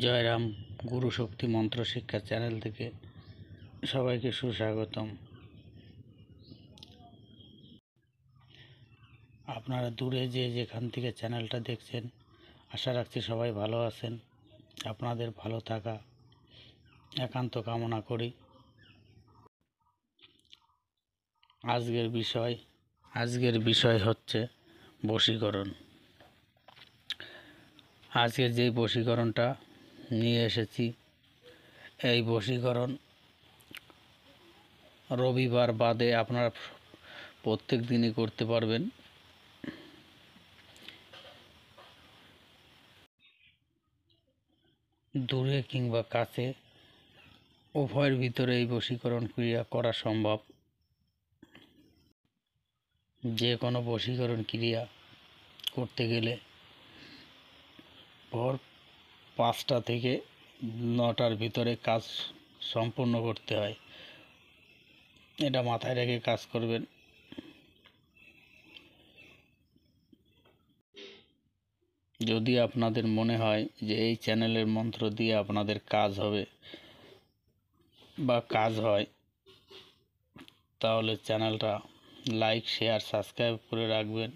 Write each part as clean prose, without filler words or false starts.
জয়রাম গুরু শক্তি মন্ত্র শিক্ষা চ্যানেল থেকে সবাইকে সুস্বাগতম। আপনারা দূরে যেখান থেকে চ্যানেলটা দেখছেন, আশা রাখছি সবাই ভালো আছেন। আপনাদের ভালো থাকা একান্ত কামনা করি। আজকের বিষয় হচ্ছে বশীকরণ। আজকে যে বশীকরণটা নিয়ে এসেছি, এই বশীকরণ রবিবার বাদে আপনারা প্রত্যেক দিনই করতে পারবেন। দূরে কিংবা কাছে উভয়ের ভিতরে এই বশীকরণ ক্রিয়া করা সম্ভব। যে কোনো বশীকরণ ক্রিয়া করতে গেলে ভোর 5টা থেকে 9টার ভিতরে কাজ সম্পূর্ণ করতে হয়। এটা মাথায় রেখে কাজ করবেন। যদি আপনাদের মনে হয় যে এই চ্যানেলের মন্ত্র দিয়ে আপনাদের কাজ হবে বা কাজ হয়, তাহলে চ্যানেলটা লাইক, শেয়ার, সাবস্ক্রাইব করে রাখবেন,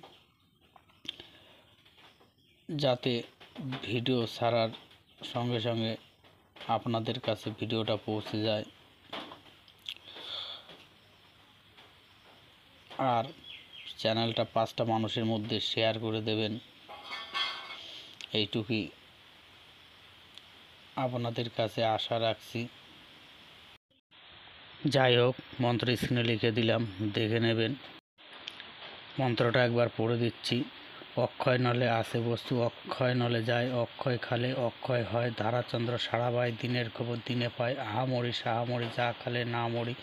যাতে ভিডিও ছাড়ার সঙ্গে সঙ্গে আপনাদের কাছে ভিডিওটা পৌঁছে যায়। আর চ্যানেলটা 5টা মানুষের মধ্যে শেয়ার করে দেবেন, এইটুকুই আপনাদের কাছে আশা রাখছি। যাই হোক, মন্ত্র স্ক্রিনে লিখে দিলাম, দেখে নেবেন। মন্ত্রটা একবার পড়ে দিচ্ছি। অক্ষয় নলে আসে বস্তু, অক্ষয় নলে যায়, অক্ষয় খালে অক্ষয় হয়, ধারাচন্দ্র সারা পায়, দিনের খবর দিনে পায়, আহা মরি সাহা মরি, যা খালে না মরি,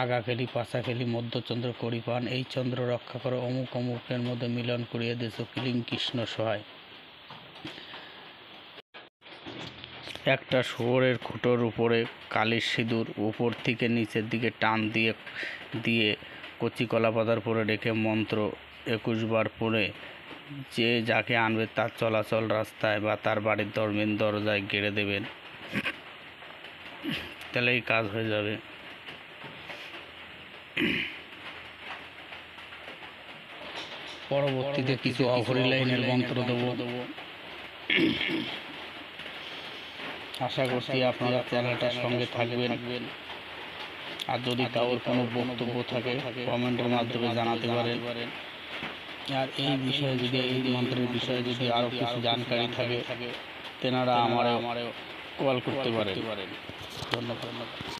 আগা খেলি পাশা খেলি, মধ্যচন্দ্র করি পান, এই চন্দ্র রক্ষা করো, অমুক অমুকের মধ্যে মিলন করিয়ে দেশ কিলিং কৃষ্ণ সহায়। একটা শুয়োরের খুঁটোর উপরে কালির সিঁদুর উপর থেকে নিচের দিকে টান দিয়ে কচি কলা পাতার পরে রেখে মন্ত্র 21 বার পড়ে যে যাকে আনবে তার চলাচল রাস্তায় বা তার বাড়ির মেন দরজায় গেড়ে দেবেন, তাহলেই কাজ হয়ে যাবে। পরবর্তীতে কিছু অঘরী লাইনের মন্ত্র দেবো। আশা করছি আপনারা চ্যানেলটার সঙ্গে থাকবেন। আর যদি কারোর কোনো বক্তব্য থাকে কমেন্টের মাধ্যমে জানাতে পারেন। আর এই বিষয়ে যদি এই মন্ত্রের বিষয়ে যদি আরও কিছু জানকারি থাকে, তেনারা আমারও কল করতে পারেন। ধন্যবাদ।